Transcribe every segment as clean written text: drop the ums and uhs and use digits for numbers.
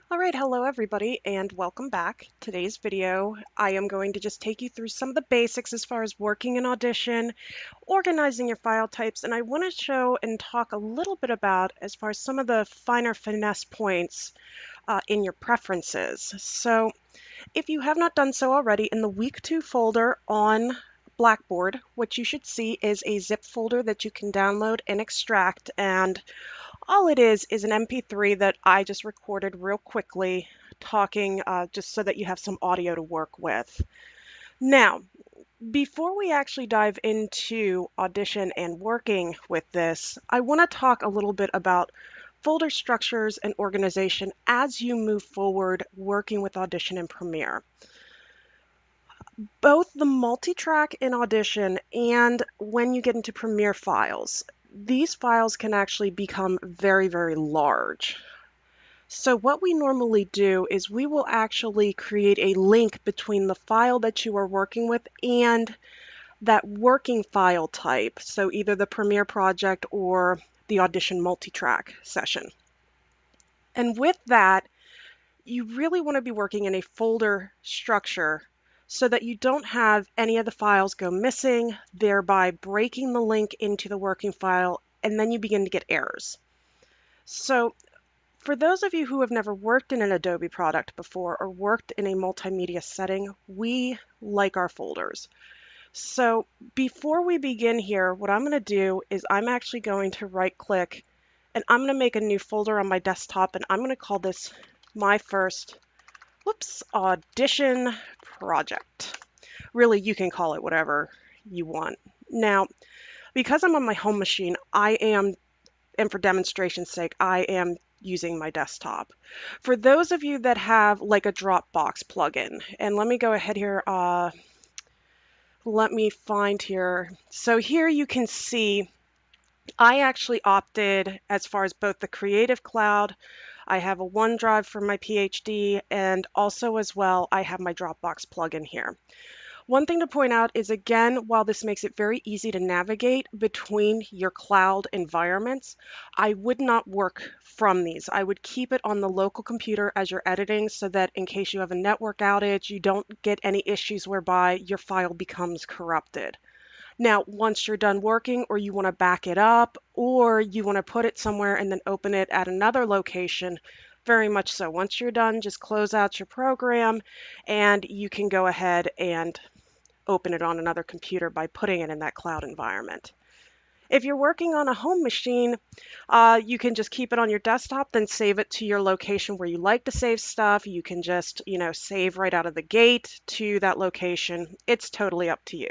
All right, hello everybody, and welcome back. Today's video, I am going to just take you through some of the basics as far as working in Audition, organizing your file types, and I want to show and talk a little bit about as far as some of the finer finesse points in your preferences. So if you have not done so already, in the Week 2 folder on Blackboard, what you should see is a zip folder that you can download and extract, and all it is an MP3 that I just recorded real quickly, talking just so that you have some audio to work with. Now, before we actually dive into Audition and working with this, I want to talk a little bit about folder structures and organization as you move forward working with Audition and Premiere. Both the multi-track in Audition and when you get into Premiere files, these files can actually become very, very large. So what we normally do is we will actually create a link between the file that you are working with and that working file type. So either the Premiere project or the Audition multi-track session. And with that, you really want to be working in a folder structure so that you don't have any of the files go missing, thereby breaking the link into the working file, and then you begin to get errors. So for those of you who have never worked in an Adobe product before or worked in a multimedia setting, we like our folders. So before we begin here, what I'm going to do is I'm actually going to right click and I'm going to make a new folder on my desktop, and I'm going to call this my first Audition project. Really, you can call it whatever you want. Now, because I'm on my home machine, and for demonstration's sake, I am using my desktop. For those of you that have like a Dropbox plugin, and let me go ahead here, let me find here. So here you can see I actually opted as far as both the Creative Cloud. I have a OneDrive for my PhD, and also as well, I have my Dropbox plugin here. One thing to point out is, again, while this makes it very easy to navigate between your cloud environments, I would not work from these. I would keep it on the local computer as you're editing so that in case you have a network outage, you don't get any issues whereby your file becomes corrupted. Now, once you're done working, or you want to back it up, or you want to put it somewhere and then open it at another location, very much so. Once you're done, just close out your program and you can go ahead and open it on another computer by putting it in that cloud environment. If you're working on a home machine, you can just keep it on your desktop, then save it to your location where you like to save stuff. You can just, save right out of the gate to that location. It's totally up to you.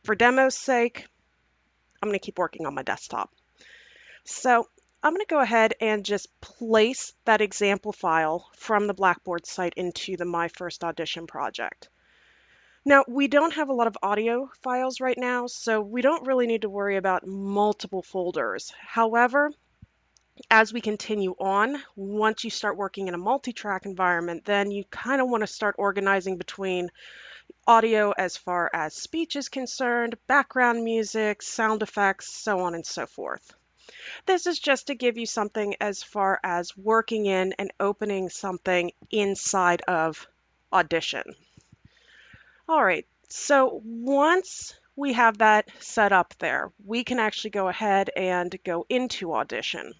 For demo's sake, I'm going to keep working on my desktop. So I'm going to go ahead and just place that example file from the Blackboard site into the My First Audition project. Now, we don't have a lot of audio files right now, so we don't really need to worry about multiple folders. However, as we continue on, once you start working in a multi-track environment, then you kind of want to start organizing between audio as far as speech is concerned, background music, sound effects, so on and so forth. This is just to give you something as far as working in and opening something inside of Audition. All right, so once we have that set up there, we can actually go ahead and go into Audition.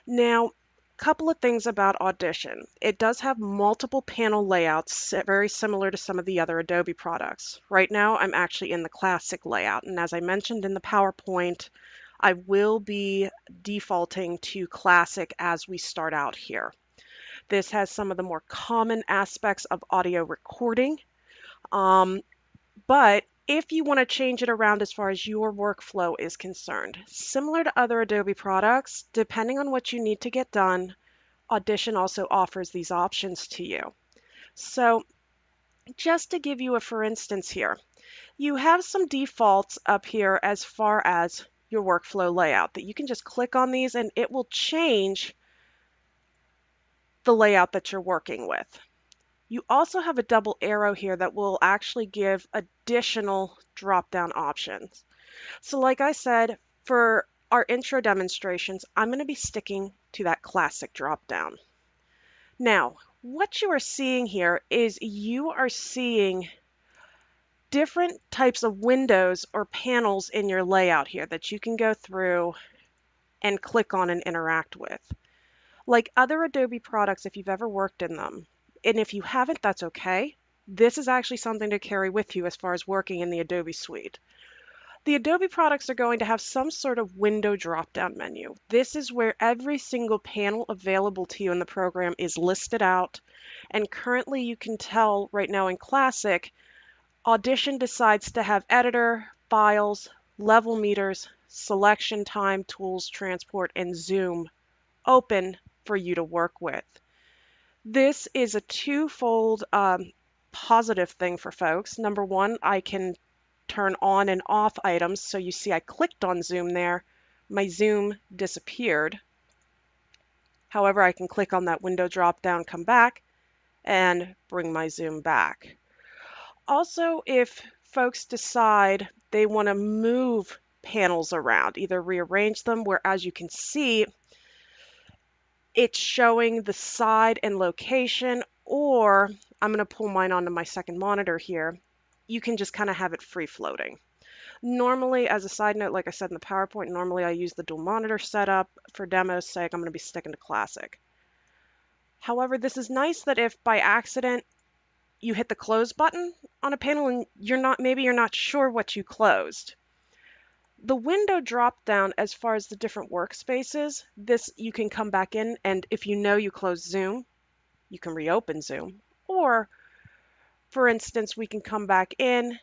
Now, a couple of things about Audition. It does have multiple panel layouts, very similar to some of the other Adobe products. Right now, I'm actually in the classic layout, and as I mentioned in the PowerPoint, I will be defaulting to classic as we start out here. This has some of the more common aspects of audio recording. But if you want to change it around as far as your workflow is concerned, similar to other Adobe products, depending on what you need to get done, Audition also offers these options to you. So just to give you a for instance here, you have some defaults up here as far as your workflow layout that you can just click on these and it will change the layout that you're working with. You also have a double arrow here that will actually give additional drop-down options. So like I said, for our intro demonstrations, I'm going to be sticking to that classic drop-down. Now, what you are seeing here is you are seeing different types of windows or panels in your layout here that you can go through and click on and interact with. Like other Adobe products, if you've ever worked in them, and if you haven't, that's okay. This is actually something to carry with you as far as working in the Adobe suite. The Adobe products are going to have some sort of window drop-down menu. This is where every single panel available to you in the program is listed out. And currently you can tell right now in Classic, Audition decides to have editor, files, level meters, selection time, tools, transport, and zoom open for you to work with. This is a twofold positive thing for folks. Number one, I can turn on and off items. So you see I clicked on zoom there, my zoom disappeared. However, I can click on that window drop down, come back, and bring my zoom back. Also, if folks decide they want to move panels around, either rearrange them, where as you can see, it's showing the side and location, or I'm going to pull mine onto my second monitor here. You can just kind of have it free floating. Normally, as a side note, like I said in the PowerPoint, normally I use the dual monitor setup. For demo's sake, I'm going to be sticking to Classic. However, this is nice that if by accident you hit the close button on a panel and maybe you're not sure what you closed. The window drop down as far as the different workspaces, this you can come back in, and if you know you closed Zoom, you can reopen Zoom. Or, for instance, we can come back in,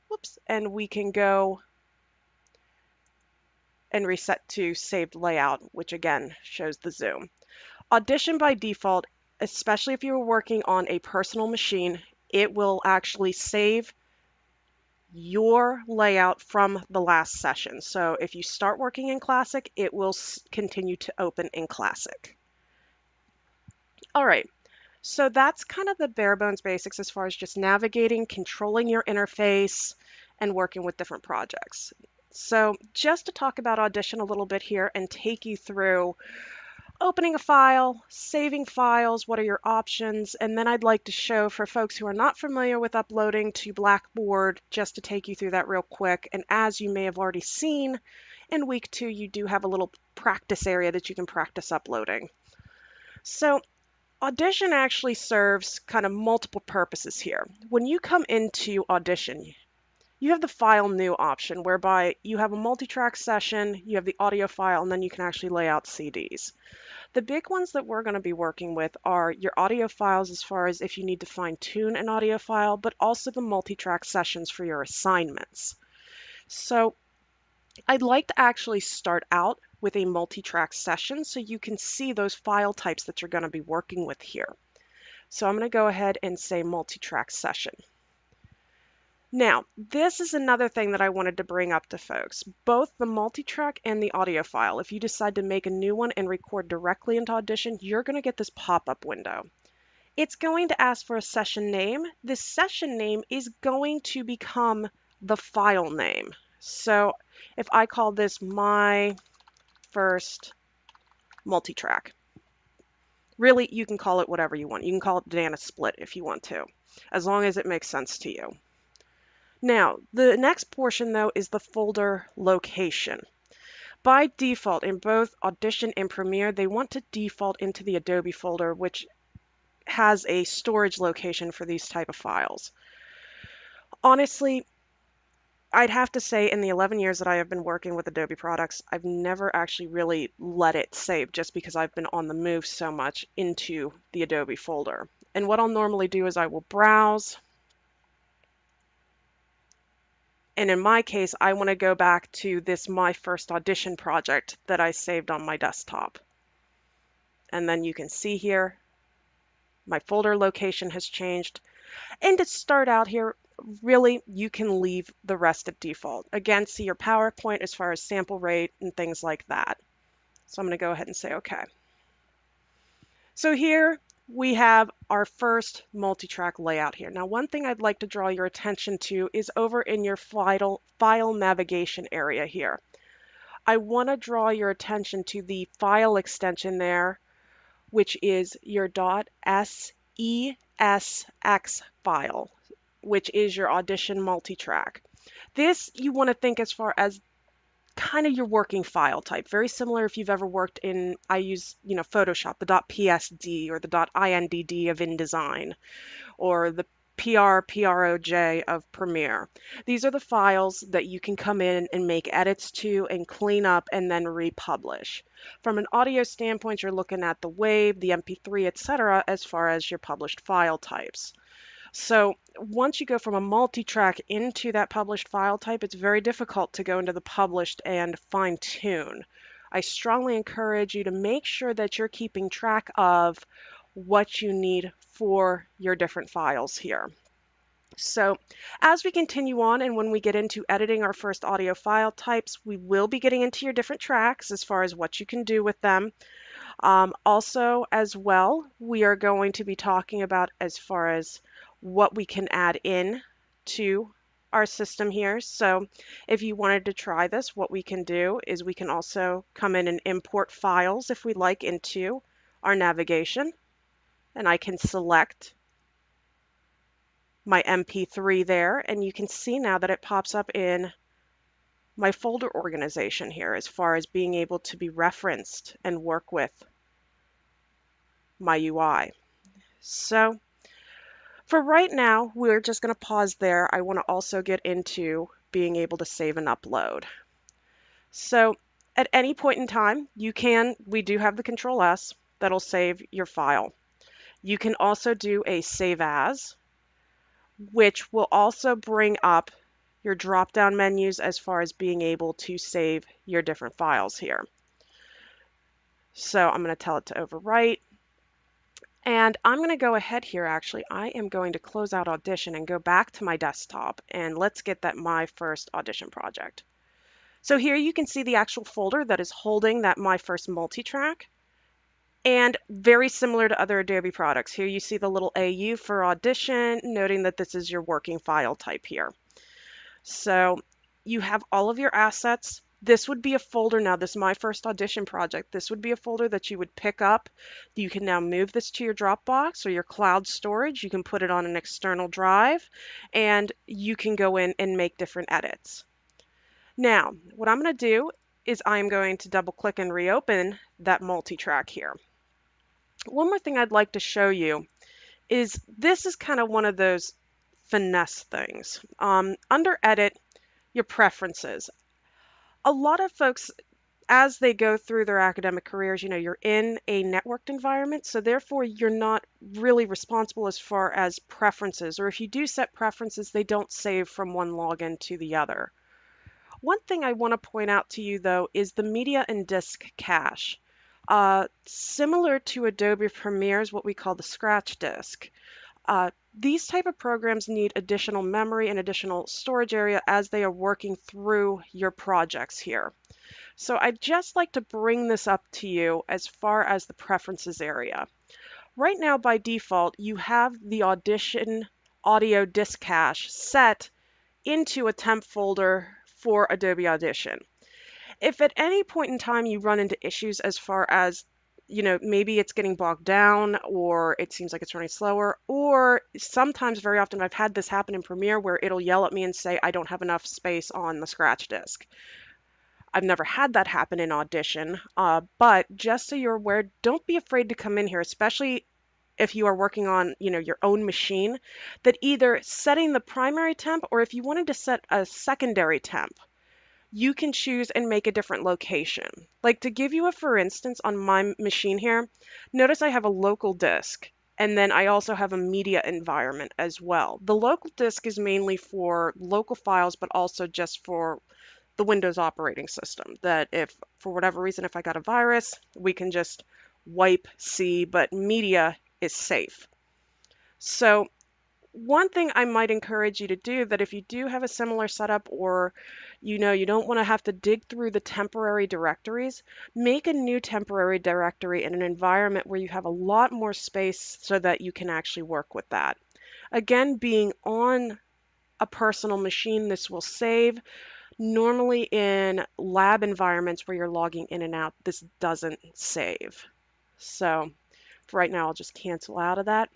whoops, and we can go and reset to saved layout, which again shows the zoom. Audition by default, especially if you're working on a personal machine, it will actually save your layout from the last session. So if you start working in Classic, it will continue to open in Classic. All right, so that's kind of the bare bones basics as far as just navigating, controlling your interface, and working with different projects. So just to talk about Audition a little bit here and take you through opening a file, saving files, what are your options, and then I'd like to show for folks who are not familiar with uploading to Blackboard, just to take you through that real quick. And as you may have already seen, in week 2, you do have a little practice area that you can practice uploading. So Audition actually serves kind of multiple purposes here. When you come into Audition, you have the File New option, whereby you have a multi-track session, you have the audio file, and then you can actually lay out CDs. The big ones that we're going to be working with are your audio files as far as if you need to fine-tune an audio file, but also the multi-track sessions for your assignments. So I'd like to actually start out with a multi-track session so you can see those file types that you're going to be working with here. So I'm going to go ahead and say multi-track session. Now, this is another thing that I wanted to bring up to folks. Both the multi-track and the audio file, if you decide to make a new one and record directly into Audition, you're going to get this pop-up window. It's going to ask for a session name. This session name is going to become the file name. So if I call this my first multi-track, really you can call it whatever you want. You can call it Dana Split if you want to, as long as it makes sense to you. Now, the next portion, though, is the folder location. By default, in both Audition and Premiere, they want to default into the Adobe folder, which has a storage location for these type of files. Honestly, I'd have to say in the 11 years that I have been working with Adobe products, I've never actually really let it save just because I've been on the move so much into the Adobe folder. And what I'll normally do is I will browse. And in my case, I want to go back to this My First Audition project that I saved on my desktop. And then you can see here, my folder location has changed. And to start out here, really, you can leave the rest at default. Again, see your PowerPoint as far as sample rate and things like that. So I'm going to go ahead and say OK. So here we have our first multi-track layout here. Now, one thing I'd like to draw your attention to is over in your file navigation area here. I want to draw your attention to the file extension there which is your .sesx file, which is your Audition multi-track. This you want to think as far as kind of your working file type. Very similar if you've ever worked in, I use, Photoshop, the .psd or the .indd of InDesign, or the PROJ of Premiere. These are the files that you can come in and make edits to and clean up and then republish. From an audio standpoint, you're looking at the WAV, the MP3, etc., as far as your published file types. So once you go from a multi-track into that published file type, it's very difficult to go into the published and fine-tune. I strongly encourage you to make sure that you're keeping track of what you need for your different files here. So as we continue on and when we get into editing our first audio file types, we will be getting into your different tracks as far as what you can do with them. Also, as well, we are going to be talking about as far as what we can add in to our system here. So if you wanted to try this, what we can do is we can also come in and import files if we like into our navigation. And I can select my MP3 there, and you can see now that it pops up in my folder organization here as far as being able to be referenced and work with my UI. So for right now, we're just going to pause there. I want to also get into being able to save and upload. So at any point in time, we do have the Control S that'll save your file. You can also do a save as, which will also bring up your drop-down menus as far as being able to save your different files here. So I'm going to tell it to overwrite. And I'm going to go ahead here, actually. I am going to close out Audition and go back to my desktop, and let's get that My First Audition project. So here you can see the actual folder that is holding that My First multi-track. And very similar to other Adobe products. Here you see the little AU for Audition, noting that this is your working file type here. So you have all of your assets. This would be a folder now, this My First Audition project. This would be a folder that you would pick up. You can now move this to your Dropbox or your cloud storage. You can put it on an external drive, and you can go in and make different edits. Now, what I'm going to do is I'm going to double click and reopen that multi-track here. One more thing I'd like to show you is this is kind of one of those finesse things. Under Edit, your preferences. A lot of folks, as they go through their academic careers, you're in a networked environment, so therefore you're not really responsible as far as preferences, or if you do set preferences, they don't save from one login to the other. One thing I want to point out to you, though, is the media and disk cache. Similar to Adobe Premiere's what we call the scratch disk. These type of programs need additional memory and additional storage area as they are working through your projects here. So I'd just like to bring this up to you as far as the preferences area. Right now, by default, you have the Audition audio disk cache set into a temp folder for Adobe Audition. If at any point in time you run into issues as far as maybe it's getting bogged down or it seems like it's running slower, or sometimes very often I've had this happen in Premiere where it'll yell at me and say I don't have enough space on the scratch disk. I've never had that happen in Audition, but just so you're aware, don't be afraid to come in here, especially if you are working on your own machine, that either setting the primary temp or if you wanted to set a secondary temp, you can choose and make a different location. Like to give you a for instance on my machine here, notice I have a local disk and then I also have a media environment as well. The local disk is mainly for local files, but also just for the Windows operating system, that if for whatever reason, if I got a virus, we can just wipe C, but media is safe. So one thing I might encourage you to do, that if you do have a similar setup or you don't want to have to dig through the temporary directories, make a new temporary directory in an environment where you have a lot more space so that you can actually work with that. Again, being on a personal machine, this will save. Normally in lab environments where you're logging in and out, this doesn't save. So right now I'll just cancel out of that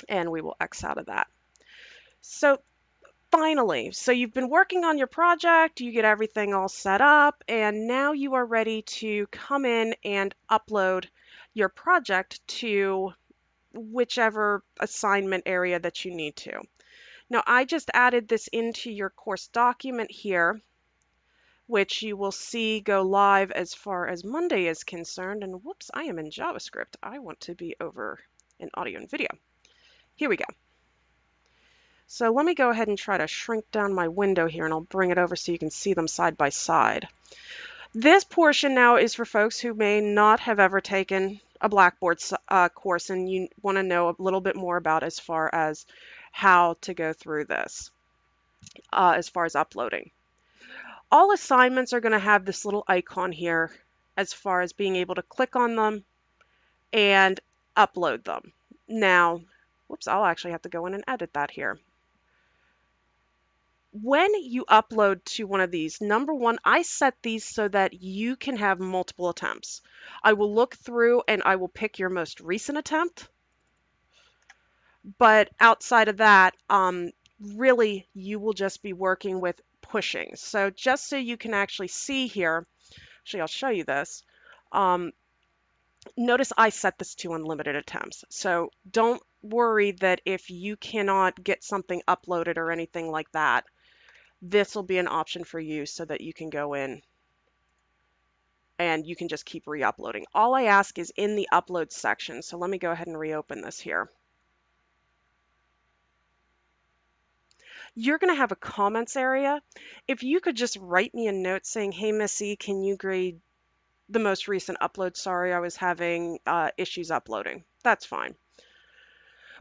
and we will X out of that. So finally, so you've been working on your project, you get everything all set up, and now you are ready to come in and upload your project to whichever assignment area that you need to. Now, I just added this into your course document here, which you will see go live as far as Monday is concerned. And whoops, I am in JavaScript. I want to be over in audio and video. Here we go. So let me go ahead and try to shrink down my window here, and I'll bring it over so you can see them side by side. This portion now is for folks who may not have ever taken a Blackboard course and you want to know a little bit more about as far as how to go through this, as far as uploading. All assignments are going to have this little icon here as far as being able to click on them and upload them. Now, whoops, I'll actually have to go in and edit that here. When you upload to one of these, number one, I set these so that you can have multiple attempts. I will look through and I will pick your most recent attempt. But outside of that, really, you will just be working with pushing. So just so you can actually see here, actually, I'll show you this. Notice I set this to unlimited attempts. So don't worry that if you cannot get something uploaded or anything like that, this will be an option for you so that you can go in and you can just keep re-uploading. All I ask is in the upload section. So let me go ahead and reopen this here. You're going to have a comments area. If you could just write me a note saying, hey, Missy, can you grade the most recent upload? Sorry, I was having issues uploading. That's fine.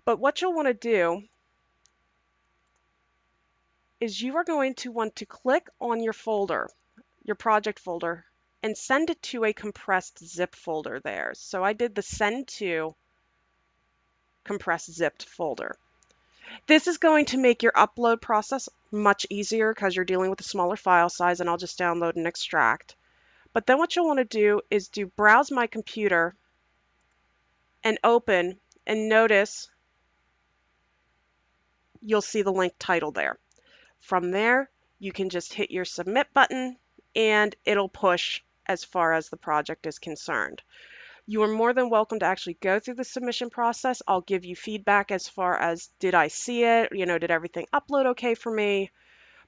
But what you'll want to do is you are going to want to click on your folder, your project folder, and send it to a compressed zip folder there. So I did the send to compressed zipped folder. This is going to make your upload process much easier because you're dealing with a smaller file size, and I'll just download and extract. But then what you'll want to do is do browse my computer and open, and notice you'll see the link title there. From there, you can just hit your submit button and it'll push as far as the project is concerned. You are more than welcome to actually go through the submission process. I'll give you feedback as far as did I see it, did everything upload okay for me?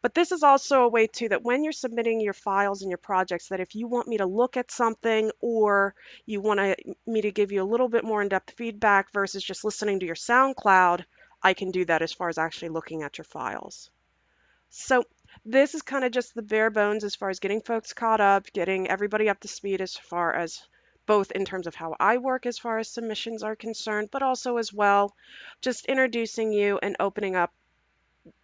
But this is also a way too that when you're submitting your files and your projects, that if you want me to look at something or you want me to give you a little bit more in-depth feedback versus just listening to your SoundCloud, I can do that as far as actually looking at your files. So this is kind of just the bare bones as far as getting folks caught up, getting everybody up to speed as far as both in terms of how I work as far as submissions are concerned, but also as well just introducing you and opening up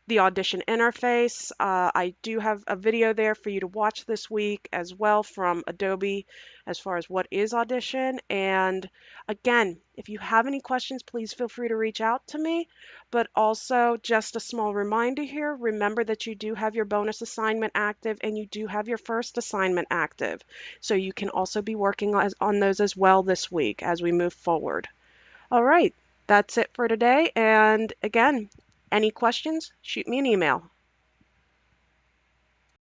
the Audition interface. I do have a video there for you to watch this week as well from Adobe as far as what is Audition. And again, if you have any questions, please feel free to reach out to me. But also just a small reminder here, remember that you do have your bonus assignment active and you do have your first assignment active. So you can also be working on those as well this week as we move forward. All right, that's it for today. And again, any questions, shoot me an email.